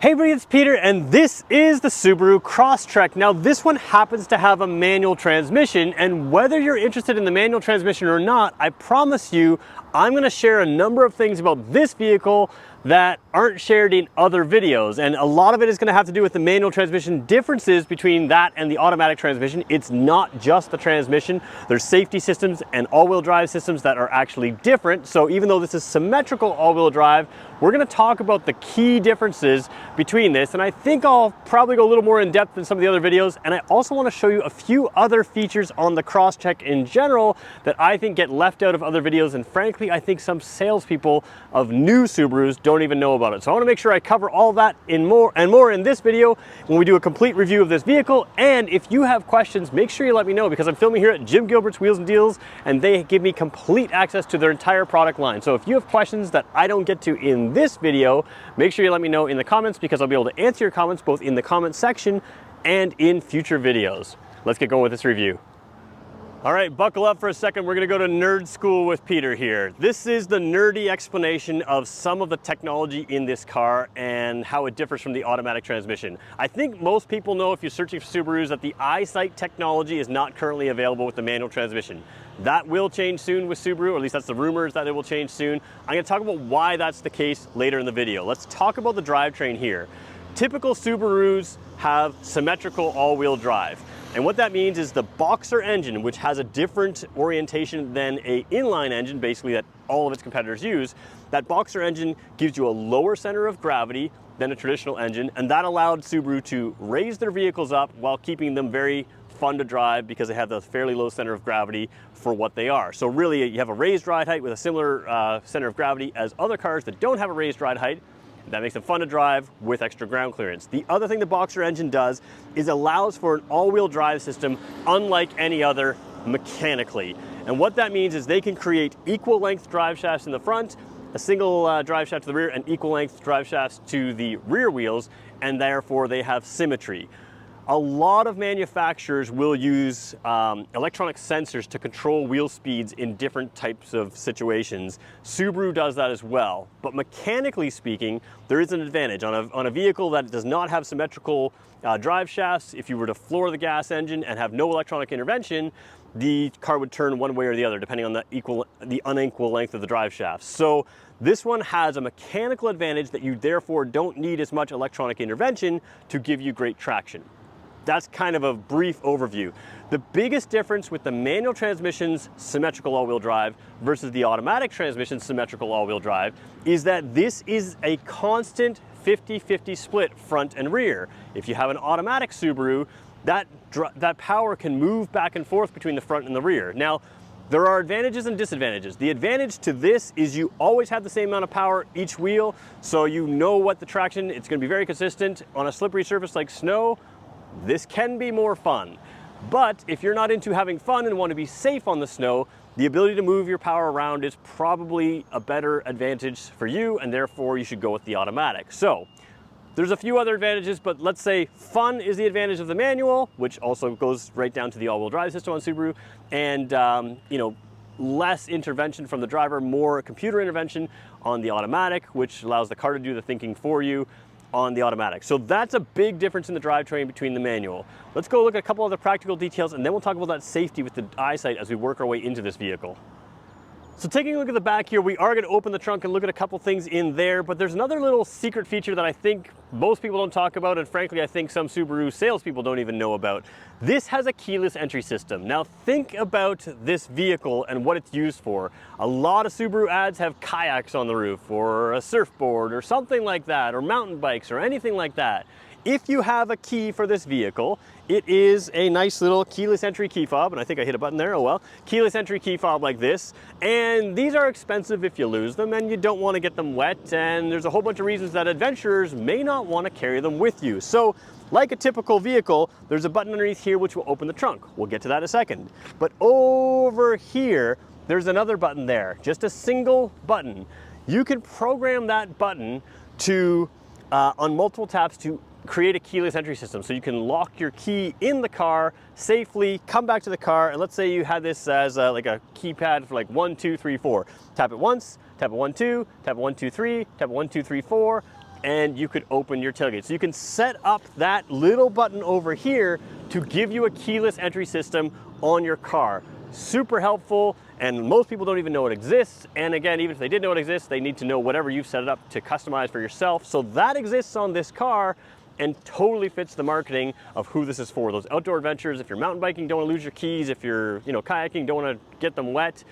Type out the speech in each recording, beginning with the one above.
Hey everybody, it's Peter, and this is the Subaru Crosstrek. Now this one happens to have a manual transmission, and whether you're interested in the manual transmission or not, I promise you I'm going to share a number of things about this vehicle that aren't shared in other videos, and a lot of it is going to have to do with the manual transmission differences between that and the automatic transmission. It's not just the transmission. There's safety systems and all-wheel drive systems that are actually different. So even though this is symmetrical all-wheel drive, we're going to talk about the key differences between this, and I think I'll probably go a little more in depth than some of the other videos. And I also want to show you a few other features on the Crosstrek in general that I think get left out of other videos, and frankly I think some salespeople of new Subarus don't even know about it. So I want to make sure I cover all that and more in this video when we do a complete review of this vehicle. And if you have questions, make sure you let me know, because I'm filming here at Jim Gilbert's Wheels and Deals, and they give me complete access to their entire product line. So if you have questions that I don't get to in this video, make sure you let me know in the comments, because I'll be able to answer your comments both in the comment section and in future videos. Let's get going with this review. All right, buckle up for a second. We're gonna go to nerd school with Peter here. This is the nerdy explanation of some of the technology in this car and how it differs from the automatic transmission. I think most people know, if you're searching for Subarus, that the EyeSight technology is not currently available with the manual transmission. That will change soon with Subaru, or at least that's the rumors that it will change soon. I'm gonna talk about why that's the case later in the video. Let's talk about the drivetrain here. Typical Subarus have symmetrical all-wheel drive. And what that means is the Boxer engine, which has a different orientation than an inline engine, basically, that all of its competitors use, that Boxer engine gives you a lower center of gravity than a traditional engine, and that allowed Subaru to raise their vehicles up while keeping them very fun to drive, because they have a fairly low center of gravity for what they are. So really, you have a raised ride height with a similar center of gravity as other cars that don't have a raised ride height. That makes them fun to drive with extra ground clearance. The other thing the Boxer engine does is allows for an all-wheel drive system unlike any other mechanically. And what that means is they can create equal length drive shafts in the front, a single drive shaft to the rear, and equal length drive shafts to the rear wheels, and therefore they have symmetry. A lot of manufacturers will use electronic sensors to control wheel speeds in different types of situations. Subaru does that as well, but mechanically speaking, there is an advantage. On a vehicle that does not have symmetrical drive shafts, if you were to floor the gas engine and have no electronic intervention, the car would turn one way or the other, depending on the unequal length of the drive shafts. So this one has a mechanical advantage that you therefore don't need as much electronic intervention to give you great traction. That's kind of a brief overview. The biggest difference with the manual transmission's symmetrical all-wheel drive versus the automatic transmission's symmetrical all-wheel drive is that this is a constant 50-50 split front and rear. If you have an automatic Subaru, that power can move back and forth between the front and the rear. Now, there are advantages and disadvantages. The advantage to this is you always have the same amount of power each wheel, so you know what the traction, it's going to be very consistent. On a slippery surface like snow, this can be more fun. But if you're not into having fun and want to be safe on the snow, the ability to move your power around is probably a better advantage for you, and therefore you should go with the automatic. So there's a few other advantages, but let's say fun is the advantage of the manual, which also goes right down to the all-wheel drive system on Subaru, and less intervention from the driver, more computer intervention on the automatic, which allows the car to do the thinking for you on the automatic. So that's a big difference in the drivetrain between the manual. Let's go look at a couple other practical details, and then we'll talk about that safety with the EyeSight as we work our way into this vehicle. So taking a look at the back here, we are going to open the trunk and look at a couple things in there, but there's another little secret feature that I think most people don't talk about, and frankly I think some Subaru salespeople don't even know about. This has a keyless entry system. Now think about this vehicle and what it's used for. A lot of Subaru ads have kayaks on the roof, or a surfboard, or something like that, or mountain bikes, or anything like that. If you have a key for this vehicle, it is a nice little keyless entry key fob, and I think I hit a button there, oh well. Keyless entry key fob like this, and these are expensive if you lose them, and you don't want to get them wet, and there's a whole bunch of reasons that adventurers may not want to carry them with you. So, like a typical vehicle, there's a button underneath here which will open the trunk. We'll get to that in a second. But over here, there's another button there, just a single button. You can program that button to, on multiple taps, to create a keyless entry system, so you can lock your key in the car safely, come back to the car, and let's say you had this as like a keypad for like 1, 2, 3, 4. Tap it once, tap it 1, 2, tap it 1, 2, 3, tap it 1, 2, 3, 4, and you could open your tailgate. So you can set up that little button over here to give you a keyless entry system on your car. Super helpful, and most people don't even know it exists. And again, even if they did know it exists, they need to know whatever you've set it up to customize for yourself. So that exists on this car and totally fits the marketing of who this is for. Those outdoor adventures, if you're mountain biking, don't want to lose your keys, if you're kayaking, don't want to get them wet,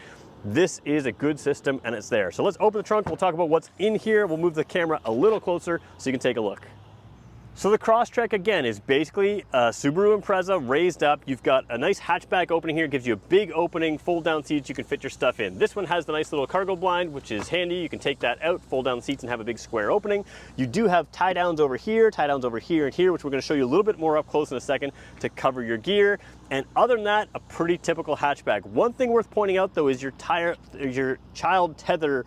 this is a good system and it's there. So let's open the trunk, we'll talk about what's in here, we'll move the camera a little closer so you can take a look. So the Crosstrek, again, is basically a Subaru Impreza raised up. You've got a nice hatchback opening here, gives you a big opening, fold down seats you can fit your stuff in. This one has the nice little cargo blind, which is handy. You can take that out, fold down the seats and have a big square opening. You do have tie downs over here and here, which we're gonna show you a little bit more up close in a second to cover your gear. And other than that, a pretty typical hatchback. One thing worth pointing out though is your child tether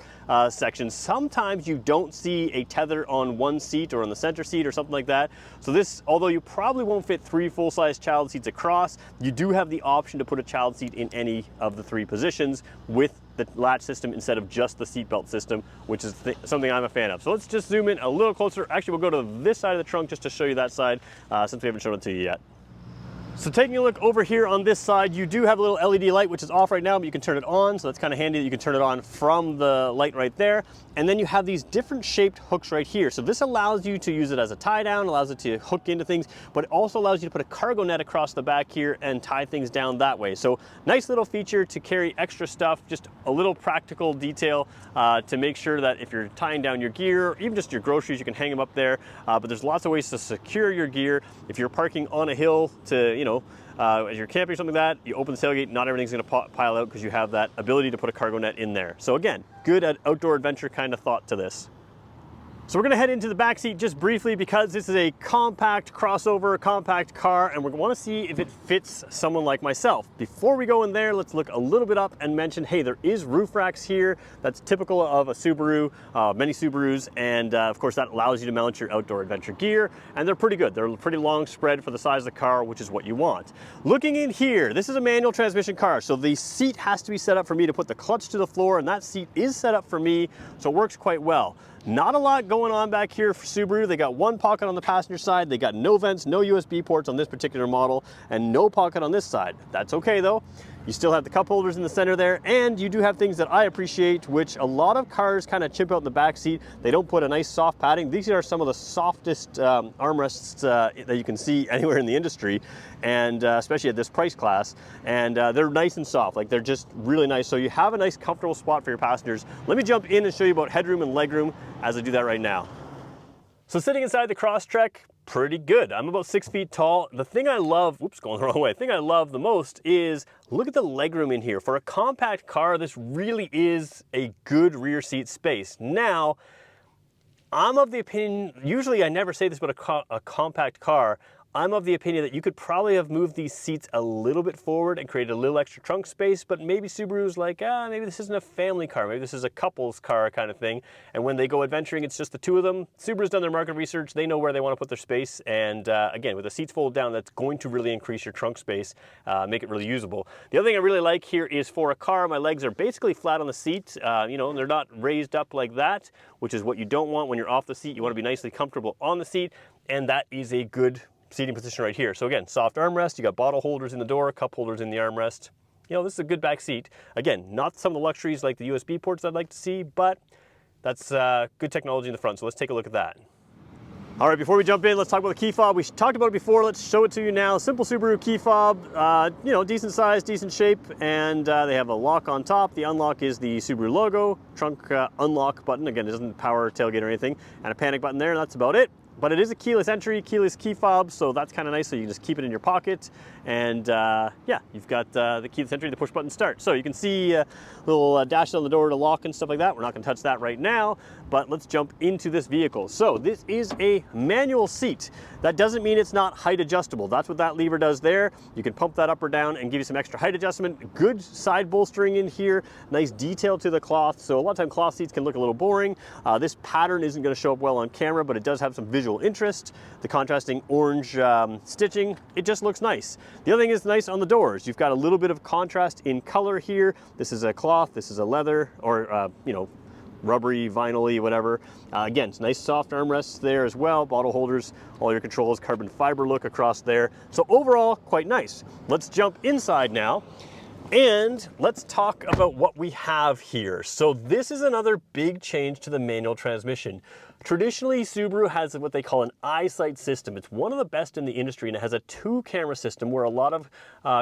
section. Sometimes you don't see a tether on one seat or on the center seat or something like that. So this, although you probably won't fit 3 full-size child seats across, you do have the option to put a child seat in any of the 3 positions with the latch system instead of just the seatbelt system, which is something I'm a fan of. So let's just zoom in a little closer. Actually, we'll go to this side of the trunk just to show you that side since we haven't shown it to you yet. So taking a look over here on this side, you do have a little LED light, which is off right now, but you can turn it on. So that's kind of handy that you can turn it on from the light right there. And then you have these different shaped hooks right here. So this allows you to use it as a tie down, allows it to hook into things, but it also allows you to put a cargo net across the back here and tie things down that way. So nice little feature to carry extra stuff, just a little practical detail to make sure that if you're tying down your gear, or even just your groceries, you can hang them up there. But there's lots of ways to secure your gear. If you're parking on a hill to, as you're camping or something like that, you open the tailgate, not everything's gonna pile out because you have that ability to put a cargo net in there. So again, good outdoor adventure kind of thought to this. So we're gonna head into the back seat just briefly because this is a compact crossover, compact car, and we wanna see if it fits someone like myself. Before we go in there, let's look a little bit up and mention, hey, there is roof racks here. That's typical of a Subaru, many Subarus, and of course that allows you to mount your outdoor adventure gear, and they're pretty good. They're a pretty long spread for the size of the car, which is what you want. Looking in here, this is a manual transmission car, so the seat has to be set up for me to put the clutch to the floor, and that seat is set up for me, so it works quite well. Not a lot going on back here for Subaru. They got one pocket on the passenger side. They got no vents, no USB ports on this particular model, and no pocket on this side. That's okay though. You still have the cup holders in the center there, and you do have things that I appreciate, which a lot of cars kind of chimp out in the back seat. They don't put a nice soft padding. These are some of the softest armrests that you can see anywhere in the industry, and especially at this price class. And they're nice and soft, like they're just really nice. So you have a nice comfortable spot for your passengers. Let me jump in and show you about headroom and legroom as I do that right now. So sitting inside the Crosstrek, pretty good. I'm about 6 feet tall. The thing I love, whoops, going the wrong way. The thing I love the most is, look at the legroom in here. For a compact car, this really is a good rear seat space. Now, I'm of the opinion, usually I never say this about a compact car, I'm of the opinion that you could probably have moved these seats a little bit forward and created a little extra trunk space, but maybe Subaru's like, maybe this isn't a family car, maybe this is a couple's car kind of thing, and when they go adventuring, it's just the two of them. Subaru's done their market research, they know where they want to put their space, and again, with the seats folded down, that's going to really increase your trunk space, make it really usable. The other thing I really like here is for a car, my legs are basically flat on the seat, they're not raised up like that, which is what you don't want when you're off the seat. You want to be nicely comfortable on the seat, and that is a good seating position right here. So again, soft armrest, you got bottle holders in the door, cup holders in the armrest. This is a good back seat. Again, not some of the luxuries like the USB ports I'd like to see, but that's good technology in the front. So let's take a look at that. All right, before we jump in, let's talk about the key fob. We talked about it before, let's show it to you now. Simple Subaru key fob, decent size, decent shape, and they have a lock on top. The unlock is the Subaru logo, trunk unlock button. Again, it doesn't power tailgate or anything, and a panic button there, and that's about it. But it is a keyless entry, keyless key fob, so that's kind of nice. So you can just keep it in your pocket, and you've got the keyless entry, the push button start. So you can see a little dash on the door to lock and stuff like that. We're not going to touch that right now, but let's jump into this vehicle. So this is a manual seat. That doesn't mean it's not height adjustable. That's what that lever does there. You can pump that up or down and give you some extra height adjustment. Good side bolstering in here, nice detail to the cloth. So a lot of time cloth seats can look a little boring. This pattern isn't going to show up well on camera, but it does have some visual interest. The contrasting orange stitching, it just looks nice. The other thing is nice on the doors. You've got a little bit of contrast in color here. This is a cloth, this is a leather, or rubbery, vinyl-y, whatever. Again, it's nice soft armrests there as well, bottle holders, all your controls, carbon fiber look across there. So overall, quite nice. Let's jump inside now. And let's talk about what we have here. So this is another big change to the manual transmission. Traditionally, Subaru has what they call an eyesight system. It's one of the best in the industry, and it has a 2-camera system where a lot of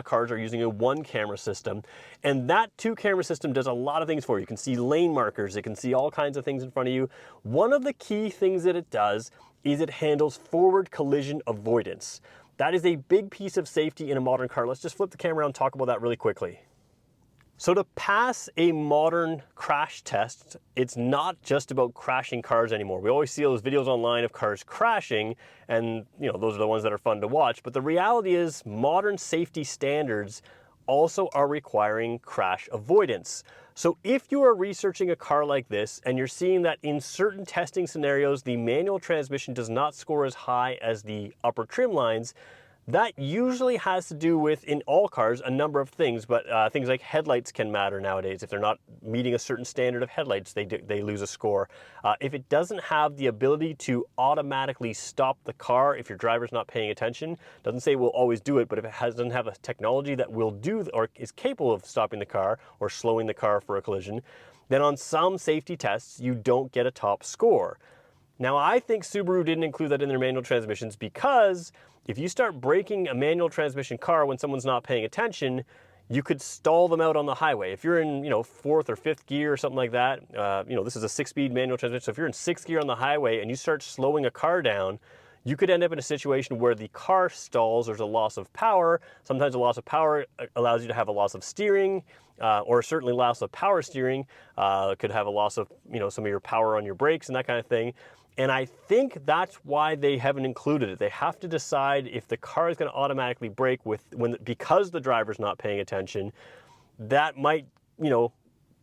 cars are using a 1-camera system. And that 2-camera system does a lot of things for you. You can see lane markers, it can see all kinds of things in front of you. One of the key things that it does is it handles forward collision avoidance. That is a big piece of safety in a modern car. Let's just flip the camera around and talk about that really quickly. So to pass a modern crash test, it's not just about crashing cars anymore. We always see those videos online of cars crashing, and those are the ones that are fun to watch. But the reality is modern safety standards also are requiring crash avoidance. So if you are researching a car like this and you're seeing that in certain testing scenarios, the manual transmission does not score as high as the upper trim lines, that usually has to do with, in all cars, a number of things, but things like headlights can matter nowadays. If they're not meeting a certain standard of headlights, they lose a score. If it doesn't have the ability to automatically stop the car if your driver's not paying attention, doesn't say it will always do it, but if it doesn't have a technology that will do or is capable of stopping the car or slowing the car for a collision, then on some safety tests, you don't get a top score. Now, I think Subaru didn't include that in their manual transmissions because if you start braking a manual transmission car when someone's not paying attention, you could stall them out on the highway. If you're in, 4th or 5th gear or something like that, this is a 6-speed manual transmission, so if you're in 6th gear on the highway and you start slowing a car down, you could end up in a situation where the car stalls, there's a loss of power. Sometimes a loss of power allows you to have a loss of steering, or certainly loss of power steering. Could have a loss of, some of your power on your brakes and that kind of thing. And I think that's why they haven't included it. They have to decide if the car is going to automatically brake because the driver's not paying attention. That might,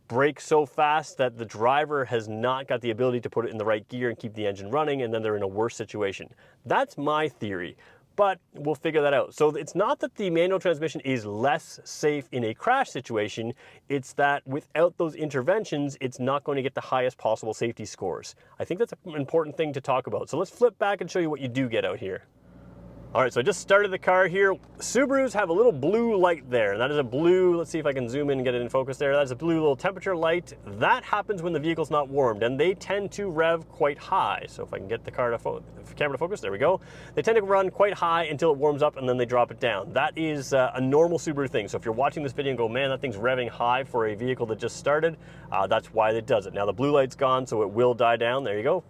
brake so fast that the driver has not got the ability to put it in the right gear and keep the engine running, and then they're in a worse situation. That's my theory, but we'll figure that out. So it's not that the manual transmission is less safe in a crash situation, it's that without those interventions, it's not going to get the highest possible safety scores. I think that's an important thing to talk about. So let's flip back and show you what you do get out here. All right, so I just started the car here. Subarus have a little blue light there. That is a blue, let's see if I can zoom in and get it in focus there. That's a blue little temperature light. That happens when the vehicle's not warmed, and they tend to rev quite high. So if I can get the camera to focus, there we go. They tend to run quite high until it warms up, and then they drop it down. That is a normal Subaru thing. So if you're watching this video and go, man, that thing's revving high for a vehicle that just started, that's why it does it. Now the blue light's gone, so it will die down. There you go.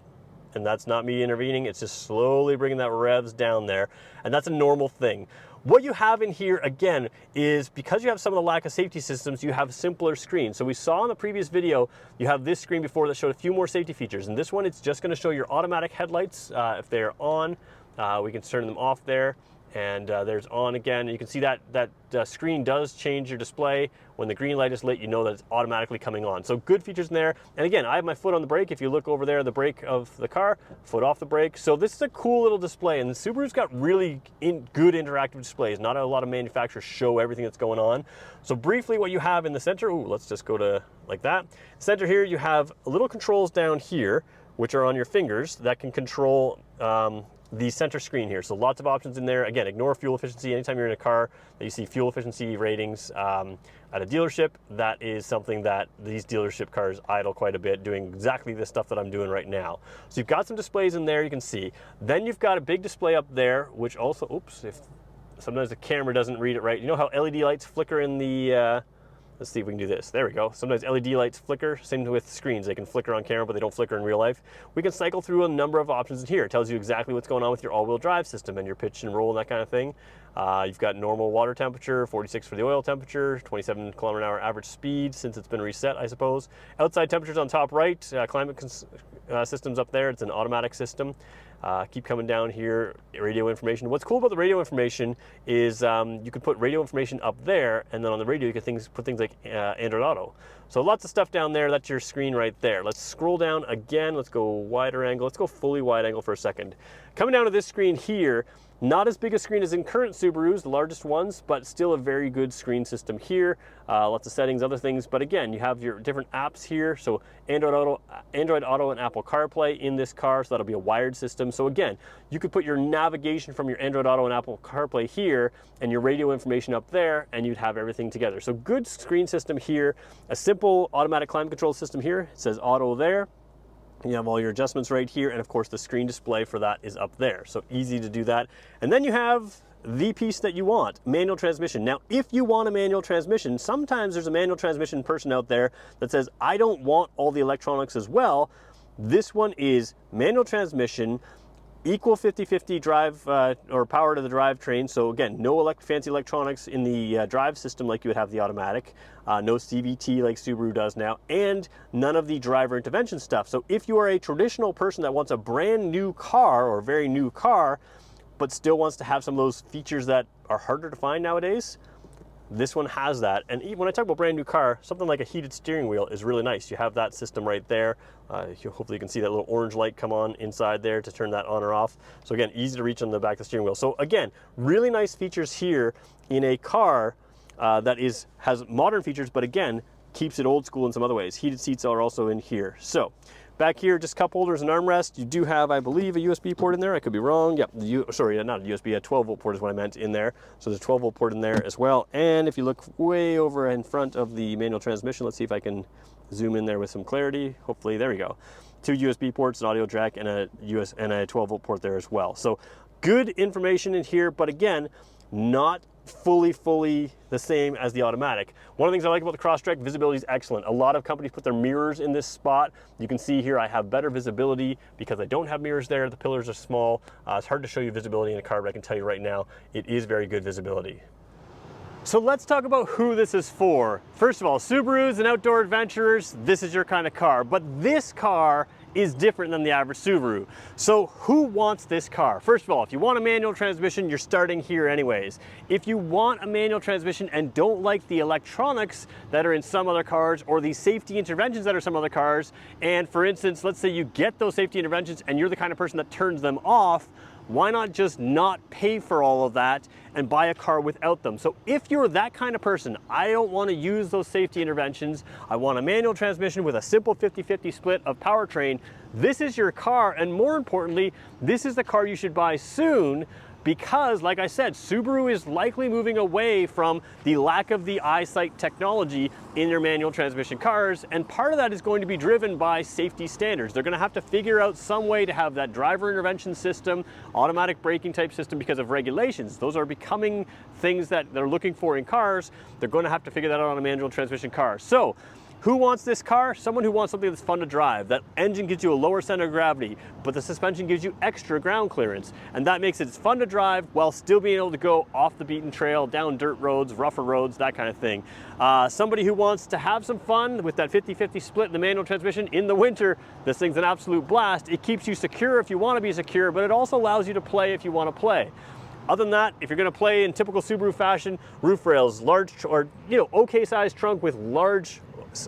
And that's not me intervening, it's just slowly bringing that revs down there, and that's a normal thing. What you have in here, again, is because you have some of the lack of safety systems, you have simpler screens. So we saw in the previous video, you have this screen before that showed a few more safety features, and this one, it's just gonna show your automatic headlights. If they're on, we can turn them off there. And there's on again. You can see that screen does change your display. When the green light is lit, you know that it's automatically coming on. So good features in there. And again, I have my foot on the brake. If you look over there, the brake of the car, foot off the brake. So this is a cool little display. And the Subaru's got really good interactive displays. Not a lot of manufacturers show everything that's going on. So briefly, what you have in the center, let's just go to like that. Center here, you have little controls down here, which are on your fingers that can control the center screen here. So lots of options in there. Again, ignore fuel efficiency. Anytime you're in a car that you see fuel efficiency ratings at a dealership, that is something that these dealership cars idle quite a bit, doing exactly the stuff that I'm doing right now. So you've got some displays in there you can see. Then you've got a big display up there, which also, if sometimes the camera doesn't read it right. You know how LED lights flicker in the, let's see if we can do this. There we go. Sometimes LED lights flicker. Same with screens. They can flicker on camera, but they don't flicker in real life. We can cycle through a number of options in here. It tells you exactly what's going on with your all-wheel drive system and your pitch and roll and that kind of thing. You've got normal water temperature, 46 for the oil temperature, 27 km/h average speed since it's been reset, I suppose. Outside temperatures on top right, climate systems up there. It's an automatic system. Keep coming down here, radio information. What's cool about the radio information is you can put radio information up there, and then on the radio you can put things like Android Auto. So lots of stuff down there. That's your screen right there. Let's scroll down again. Let's go wider angle. Let's go fully wide angle for a second. Coming down to this screen here, not as big a screen as in current Subarus, the largest ones, but still a very good screen system here. Lots of settings, other things, but again, you have your different apps here. So Android Auto and Apple CarPlay in this car, so that'll be a wired system. So again, you could put your navigation from your Android Auto and Apple CarPlay here and your radio information up there, and you'd have everything together. So good screen system here, a simple automatic climate control system here. It says auto there. You have all your adjustments right here, and of course the screen display for that is up there. So easy to do that. And then you have the piece that you want, manual transmission. Now, if you want a manual transmission, sometimes there's a manual transmission person out there that says, I don't want all the electronics as well. This one is manual transmission, equal 50-50 drive or power to the drivetrain. So again, no fancy electronics in the drive system like you would have the automatic, no CVT like Subaru does now, and none of the driver intervention stuff. So if you are a traditional person that wants a brand new car or very new car, but still wants to have some of those features that are harder to find nowadays, this one has that. And when I talk about brand new car, something like a heated steering wheel is really nice. You have that system right there. Hopefully you can see that little orange light come on inside there to turn that on or off. So again, easy to reach on the back of the steering wheel. So again, really nice features here in a car that has modern features, but again, keeps it old school in some other ways. Heated seats are also in here. So back here, just cup holders and armrest. You do have, I believe, a USB port in there. I could be wrong. Yep, sorry, not a USB, a 12-volt port is what I meant in there. So there's a 12-volt port in there as well. And if you look way over in front of the manual transmission, let's see if I can zoom in there with some clarity. Hopefully, there we go. 2 USB ports, an audio jack, and a 12-volt port there as well. So good information in here, but again, not fully the same as the automatic. One of the things I like about the Crosstrek, visibility is excellent. A lot of companies put their mirrors in this spot. You can see here I have better visibility because I don't have mirrors there. The pillars are small. It's hard to show you visibility in a car, but I can tell you right now, it is very good visibility. So let's talk about who this is for. First of all, Subarus and outdoor adventurers, this is your kind of car. But this car is different than the average Subaru. So who wants this car? First of all, if you want a manual transmission, you're starting here anyways. If you want a manual transmission and don't like the electronics that are in some other cars or the safety interventions that are some other cars, and for instance, let's say you get those safety interventions and you're the kind of person that turns them off, why not just not pay for all of that and buy a car without them? So if you're that kind of person, I don't want to use those safety interventions, I want a manual transmission with a simple 50-50 split of powertrain, this is your car, and more importantly, this is the car you should buy soon, because like I said, Subaru is likely moving away from the lack of the eyesight technology in their manual transmission cars, and part of that is going to be driven by safety standards. They're going to have to figure out some way to have that driver intervention system, automatic braking type system because of regulations. Those are becoming things that they're looking for in cars. They're going to have to figure that out on a manual transmission car. So who wants this car? Someone who wants something that's fun to drive. That engine gives you a lower center of gravity, but the suspension gives you extra ground clearance. And that makes it fun to drive while still being able to go off the beaten trail, down dirt roads, rougher roads, that kind of thing. Somebody who wants to have some fun with that 50-50 split in the manual transmission in the winter, this thing's an absolute blast. It keeps you secure if you want to be secure, but it also allows you to play if you want to play. Other than that, if you're going to play in typical Subaru fashion, roof rails, large or okay sized trunk with large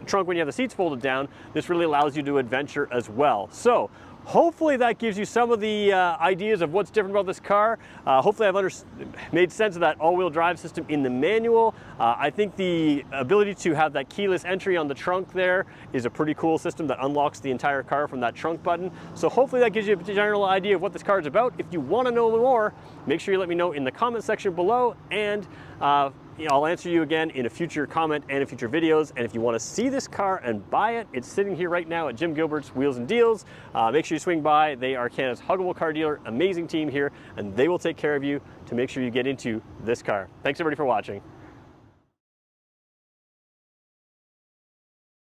trunk when you have the seats folded down, this really allows you to adventure as well. So hopefully that gives you some of the ideas of what's different about this car. Hopefully I've made sense of that all-wheel drive system in the manual. I think the ability to have that keyless entry on the trunk there is a pretty cool system that unlocks the entire car from that trunk button. So hopefully that gives you a general idea of what this car is about. If you want to know more, make sure you let me know in the comment section below, and I'll answer you again in a future comment and in future videos. And if you want to see this car and buy it, it's sitting here right now at Jim Gilbert's Wheels and Deals. Make sure you swing by. They are Canada's huggable car dealer, amazing team here, and they will take care of you to make sure you get into this car. Thanks everybody for watching.